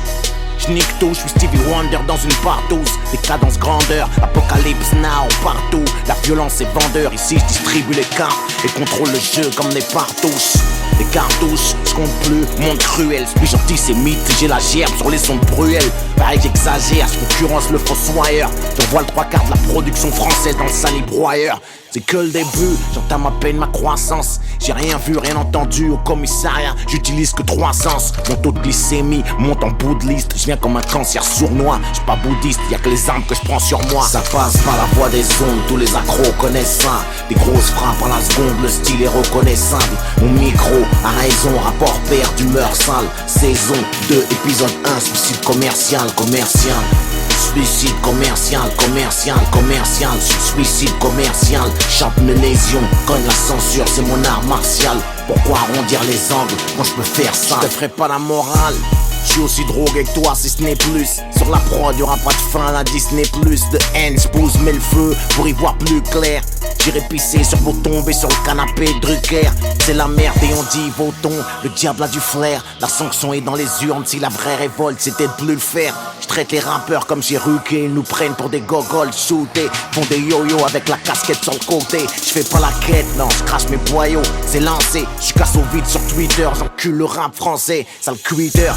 J'nique tout, j'suis Stevie Wonder dans une partouze. Des cadences grandeur, apocalypse now partout. La violence est vendeur, ici j'distribue les cartes et contrôle le jeu comme des partouches. Des cartouches, j'compte plus, monde cruel. J'suis antisémite, j'ai la gerbe sur les sons de Bruel. Pareil j'exagère, j'concurrence le fossoyeur. J'envoie le 3/4 de la production française dans le salibroyeur. C'est que le début, j'entame à peine ma croissance. J'ai rien vu, rien entendu au commissariat. J'utilise que 3 sens. Mon taux de glycémie monte en bout de liste. Je viens comme un cancer sournois. J'suis pas bouddhiste, y'a que les armes que je prends sur moi. Ça passe par la voie des ondes, tous les accros connaissent ça. Des grosses frappes à la seconde, le style est reconnaissable. Mon micro a raison, rapport père d'humeur sale. Saison 2, épisode 1, suicide commercial. Suicide commercial, suicide commercial. Chante mes lésions, cogne la censure, c'est mon art martial. Pourquoi arrondir les angles quand je peux faire ça? Je te ferai pas la morale, J'suis aussi drogué que toi si ce n'est plus. Sur la prod y'aura pas de fin, la Disney plus. De haine, j'pose mets le feu pour y voir plus clair. J'irai pisser sur vos tombes et sur le canapé Drucker. C'est la merde et on dit votons. Le diable a du flair. La sanction est dans les urnes. Si la vraie révolte c'était de plus le faire. Je traite les rappeurs comme j'ai ruqué. Ils nous prennent pour des gogoles shootés. Font des yo-yo avec la casquette sur le côté. Je fais pas la quête, non, je crache mes boyaux. C'est lancé, je casse au vide sur Twitter. J'encule le rap français, sale quitter.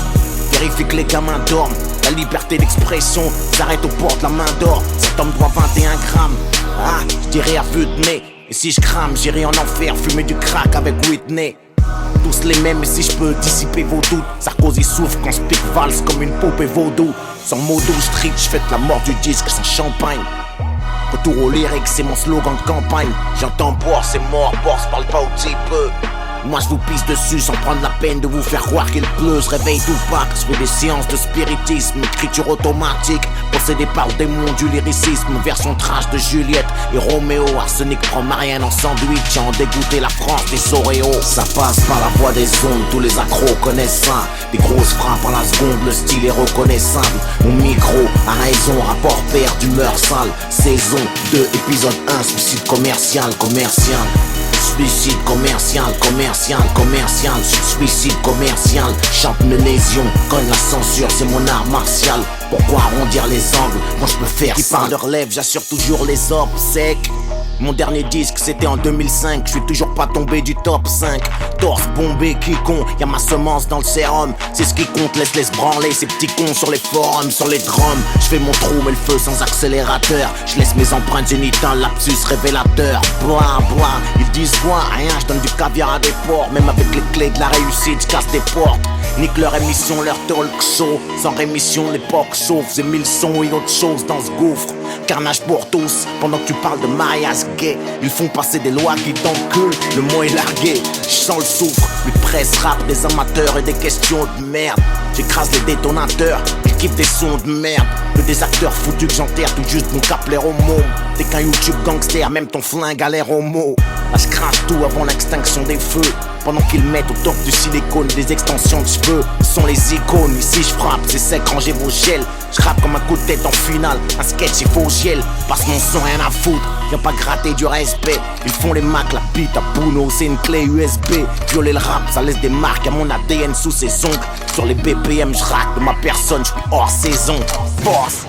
Vérifie que les gamins dorment. La liberté d'expression s'arrête aux portes, la main d'or. Cet homme doit 21 grammes. Ah, je dirais à vue de nez. Et si je crame, j'irai en enfer fumer du crack avec Whitney. Tous les mêmes, et si je peux dissiper vos doutes. Sarkozy souffre quand je pique valse comme une poupée vaudou. Sans modo street, je fête la mort du disque sans champagne. Retour au lyrique, c'est mon slogan de campagne. J'entends boire, c'est mort, boire, parle pas au petit peu. Moi je vous pisse dessus sans prendre la peine de vous faire croire qu'il pleut. Je réveille Tupac, je fais des séances de spiritisme. Écriture automatique, possédé par le démon du lyricisme. Version trash de Juliette et Roméo. Arsenic prend Marianne en sandwich, en dégoûté la France des Oreos. Ça passe par la voie des ondes, tous les accros connaissent ça. Des grosses frappes à la seconde, le style est reconnaissable. Mon micro a raison, rapport père d'humeur sale. Saison 2, épisode 1, suicide commercial. Suicide commercial, suicide commercial. Chante mes lésions, cogne la censure, c'est mon art martial. Pourquoi arrondir les angles quand je peux faire ça? Qui parle de relève, j'assure toujours les orbes secs. Mon dernier disque c'était en 2005, je suis toujours pas tombé du top 5. Torse bombé, quiconque, y'a ma semence dans le sérum. C'est ce qui compte, laisse branler ces petits cons sur les forums, sur les drums. Je fais mon trou mais le feu sans accélérateur. Je laisse mes empreintes génitales, lapsus révélateur. Bois, ils disent quoi? Rien, je donne du caviar à des porcs. Même avec les clés de la réussite, je casse des portes. Nique leur émission, leur talk show. Sans rémission, l'époque sauve. J'ai 1000 sons et autre chose dans ce gouffre. Carnage pour tous, pendant que tu parles de mariage gay. Ils font passer des lois qui t'enculent, le mot est largué. Je sens le soufre, plus presse rap des amateurs et des questions de merde. J'écrase les détonateurs, ils kiffent des sons de merde. Que des acteurs foutus que j'enterre tout juste mon cap l'air au mot. T'es qu'un YouTube gangster, même ton flingue a l'air homo. Là je crache tout avant l'extinction des feux. Pendant qu'ils mettent au top du silicone des extensions de cheveux. Ce sont les icônes, ici je frappe, c'est sec, rangez vos gels. Je rappe comme un coup de tête en finale, un sketch il faut gel. Parce qu'on sent rien à foutre, viens pas gratter du respect. Ils font les macs, la bite à Puno, c'est une clé USB. Violer le rap, ça laisse des marques à mon ADN sous ses ongles. Sur les BPM, je rappe de ma personne, je suis hors saison. Force.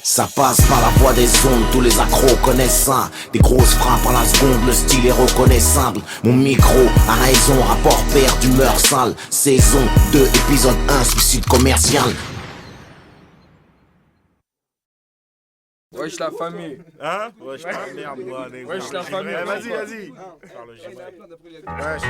Ça passe par la voie des ondes, tous les accros connaissent ça. Des grosses frappes à la seconde, le style est reconnaissable. Mon micro a raison, rapport père d'humeur sale. Saison 2, épisode 1, suicide commercial. Wesh la famille. Hein? Wesh la merde, moi. Wesh la famille. Vas-y. Wesh.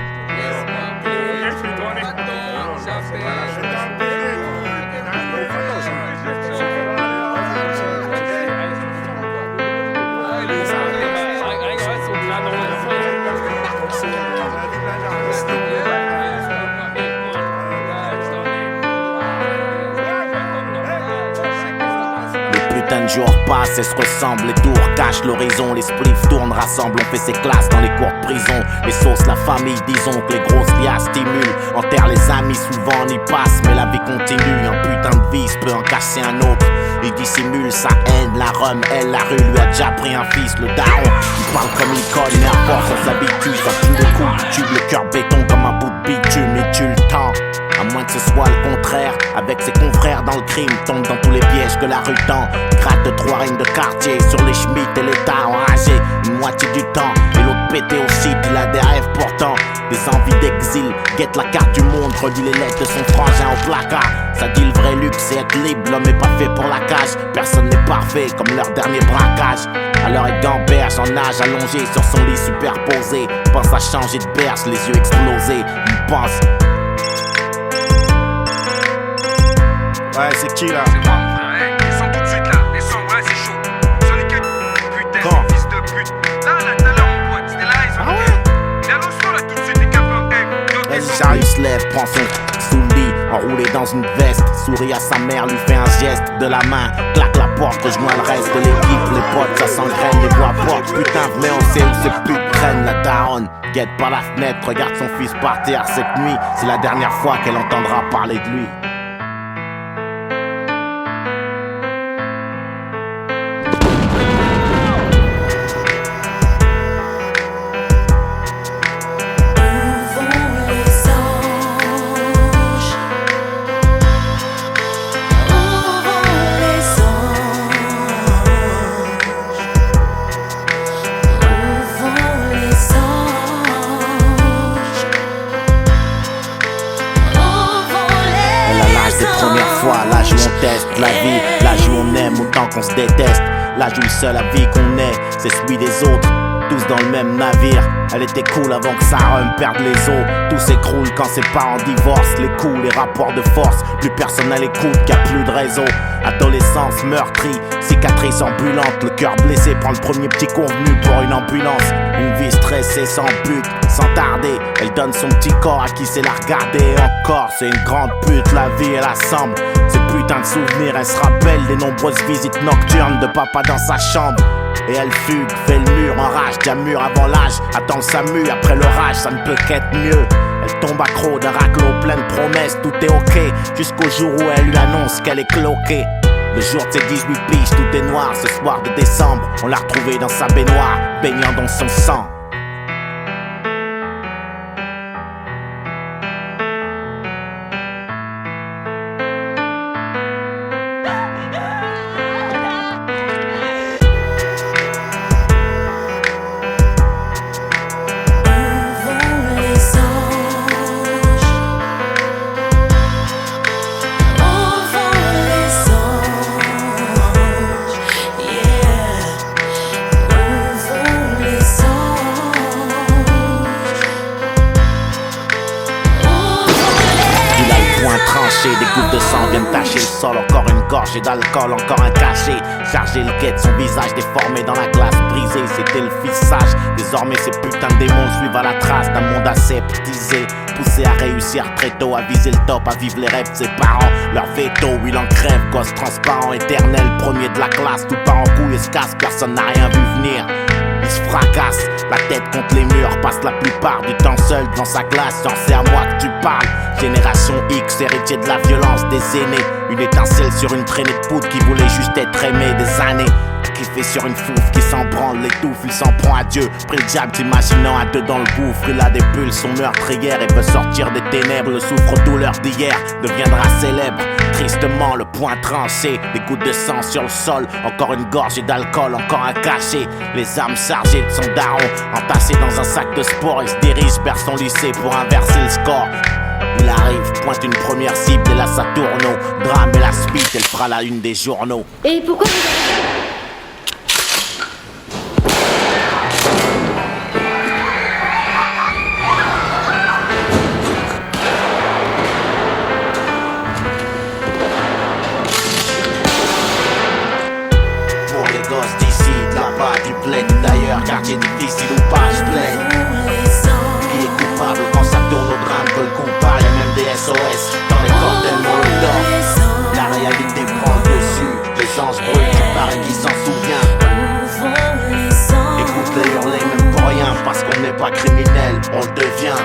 Un jour passe et se ressemble, les tours cachent l'horizon, les spliffs tournent, rassemblent, on fait ses classes dans les cours de prison. Les sauces, la famille, disons que les grosses liasses stimulent. Enterre les amis, souvent on y passe, mais la vie continue. Un putain de vice peut en casser un autre. Il dissimule sa haine, la rhum, elle, la rue lui a déjà pris un fils, le daron. Il parle comme l'icône, mais à force on s'habitue. Ça fume de coups, tu tubes le cœur béton comme un bout de bitume et tu le temps. À moins que ce soit le contraire, avec ses confrères dans le crime, tombe dans tous les pièges que la rue tend. Gratte de 3 règnes de quartier sur les schmitts et l'état enragé une moitié du temps. Et l'autre pété aussi, il a des rêves pourtant, des envies d'exil. Guette la carte du monde, relit les lettres de son frangin au placard. Ça dit le vrai luxe, c'est être libre, l'homme est pas fait pour la cage. Personne n'est parfait, comme leur dernier braquage. Alors il gamberge en nage allongé sur son lit superposé. Pense à changer de berge, les yeux explosés. Il pense. Ouais, c'est qui là? C'est moi mon frère, hey, descends tout de suite là, descends, ouais c'est chaud. Sur les queues, putain, Quand? fils de pute. Là, tout à l'heure mon pote, c'était là, ils ont dit. Viens au son là tout de suite, les capins, hey, Vas-y, Charles, il se lève, prend son sous le lit, enroulé dans une veste. Sourit à sa mère, lui fait un geste de la main. Claque la porte, rejoint le reste de l'équipe. Les potes, ça s'engraine, les voix portent. Putain, mais on sait où c'est plus. traîne la daronne. Guette par la fenêtre, regarde son fils par terre cette nuit. C'est la dernière fois qu'elle entendra parler de lui. L'âge où on teste la vie, l'âge où on aime autant qu'on se déteste. L'âge où le seul avis qu'on ait, c'est celui des autres, tous dans le même navire. Elle était cool avant que sa rhum perde les os. Tout s'écroule quand ses parents divorcent. Les coups, les rapports de force, plus personne à l'écoute, qu'il n'y a plus de réseau. Adolescence meurtrie, cicatrice ambulante. Le cœur blessé prend le premier petit convenu pour une ambulance. Une vie stressée sans but, sans tarder. Elle donne son petit corps à qui sait la regarder. Et encore, c'est une grande pute, la vie elle assemble. Ces putains de souvenirs, elle se rappelle des nombreuses visites nocturnes de papa dans sa chambre. Et elle fugue, fait le mur, enrage, diamure avant l'âge. Attend le SAMU, après l'orage, ça ne peut qu'être mieux. Elle tombe accro d'un raclot plein de promesses, tout est ok. Jusqu'au jour où elle lui annonce qu'elle est cloquée. Le jour de ses 18 piges, tout est noir. Ce soir de décembre, on l'a retrouvée dans sa baignoire, baignant dans son sang. Des gouttes de sang viennent tacher le sol. Encore une gorgée d'alcool, encore un cachet. Chargé le guet, son visage déformé dans la glace brisée. C'était le fils sage. Désormais ces putains de démons suivent à la trace d'un monde aseptisé. Poussé à réussir très tôt, à viser le top, à vivre les rêves de ses parents. Leur veto, il en crève, gosse transparent, éternel, premier de la classe. Tout part en couille et se casse, personne n'a rien vu venir. Il se fracasse, la tête contre les murs, passe la plupart du temps seul devant sa glace. Genre c'est à moi que tu parles. Génération X, héritier de la violence des aînés. Une étincelle sur une traînée de poudre qui voulait juste être aimé des années. Kiffé sur une fouffe qui s'en branle, l'étouffe, il s'en prend à Dieu. Pris le diable, t'imaginant à deux dans le gouffre. Il a des pulsions meurtrières et veut sortir des ténèbres. Le souffre-douleur d'hier deviendra célèbre. Tristement, le poing tranché, des gouttes de sang sur le sol. Encore une gorgée d'alcool, encore un cachet. Les armes chargées de son daron, entassées dans un sac de sport. Il se dirige vers son lycée pour inverser le score. Il arrive, pointe une première cible et là ça tourne au drame et la suite, elle fera la une des journaux. Et pourquoi Pour les gosses d'ici, de là-bas, du bled d'ailleurs, quartier difficile ou pas, je plaide. Qui est coupable quand ça tourne au drame, que le compas, y'a même des SOS dans les cocktails Molotov. La réalité prend le dessus, les anges brûlent, il paraît qu'ils s'en souvient. Écoute-les hurler même pour rien, parce qu'on n'est pas criminel, on le devient.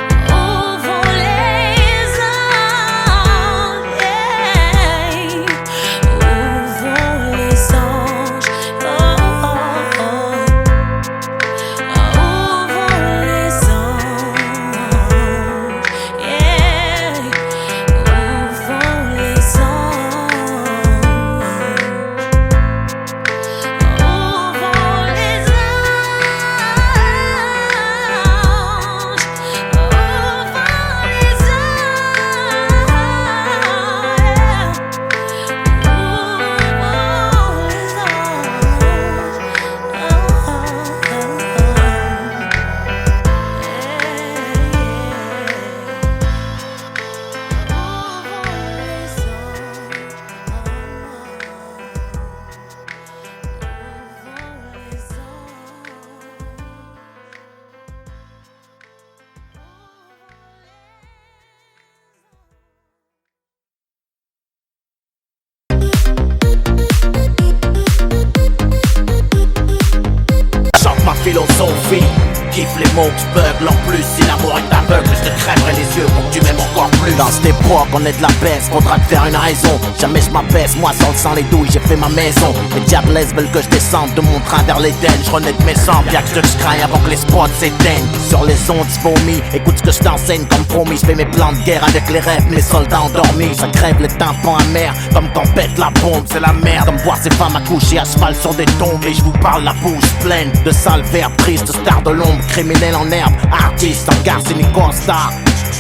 mots qui beuglent en plus. Si l'amour est aveugle, je te crèverai les yeux pour que tu m'aimes encore plus. Dans cette époque, on est de la baisse, faudra te faire une raison. Jamais je m'abaisse, moi sans le sang les douilles, j'ai fait ma maison. Les diablesses veulent que je descende de mon train vers l'Éden. Je renais de mes cendres, y'a que je crains avant que les spots s'éteignent. Sur les ondes, vomis, écoute ce que je t'enseigne comme promis. Je fais mes plans de guerre avec les rêves, mes soldats endormis. Ça crève les tympans amers, comme quand pète la bombe, c'est la merde. Comme voir ces femmes accoucher à cheval sur des tombes. Et je vous parle la bouche pleine de sales verbes tristes, stars de l'ombre, criminels en herbe, artistes en garce et star.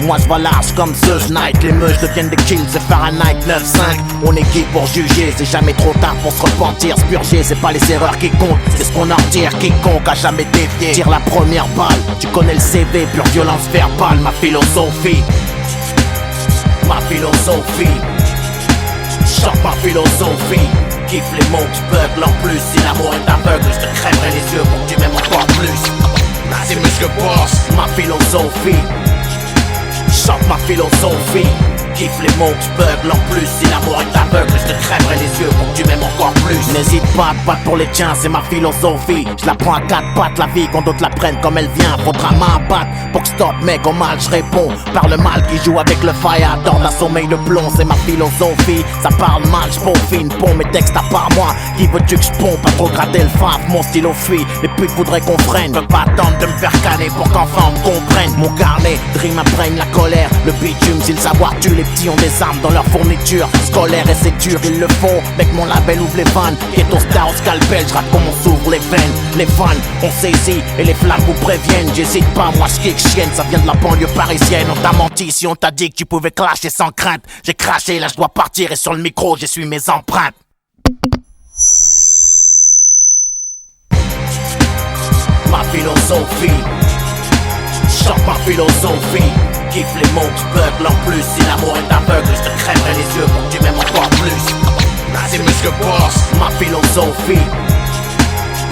Moi je vois large comme The Night. Les meufs deviennent des kills, c'est Fahrenheit 9-5. On est qui pour juger, c'est jamais trop tard pour se repentir. Se purger, c'est pas les erreurs qui comptent, c'est ce qu'on en retire. Quiconque a jamais dévié, tire la première balle. Tu connais le CV, pure violence verbale. Ma philosophie, ma philosophie, chante ma philosophie. Kiffe les mots qui beuglent en plus. Si l'amour est aveugle, je te crèverai les yeux pour que tu m'aimes encore plus. C'est Monsieur Boss, ma philosophie, chante ma philosophie. Kiffe les mots qui beuglent en plus. Si l'amour est aveugle, je te crèverai les yeux pour que tu m'aimes encore plus. N'hésite pas à te battre pour les tiens, c'est ma philosophie. Je la prends à quatre pattes, la vie, quand d'autres la prennent comme elle vient. Faudra m'abattre pour que stop mec, au mal je réponds. Par le mal qui joue avec le fire, dans la sommeil le plomb, c'est ma philosophie. Ça parle mal, j'peaufine, pond mes textes à part moi. Qui veux-tu que j'pompe, pas trop gratter le faf, mon stylo fuit. Les putes voudraient qu'on freine, peux pas attendre de me faire canner pour qu'enfin on me comprenne. Mon carnet, dream imprègne la colère. Le bitume, si le savoir tue, les petits ont des armes dans leur fourniture. Scolaire et c'est dur, ils le font. Mec, mon label ouvre les vannes. Ghetto star au scalpel, j'rappe comme on s'ouvre les veines. Les fans, on saisit et les flammes vous préviennent. J'hésite pas, moi j'kick chienne, ça vient de la banlieue parisienne. On t'a menti si on t'a dit que tu pouvais clasher sans crainte. J'ai craché, là je dois partir et sur le micro, j'essuie mes empreintes. Ma philosophie, chante ma philosophie. Kiffe les mots qui beuglent en plus. Si l'amour est aveugle, je te crèverai les yeux pour que tu m'aimes encore plus. C'est Monsieur Boss, ma philosophie,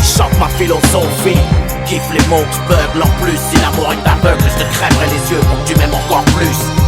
chante ma philosophie. Kiffe les mots qui beuglent en plus. Si l'amour est aveugle, je te crèverai les yeux pour que tu m'aimes encore plus.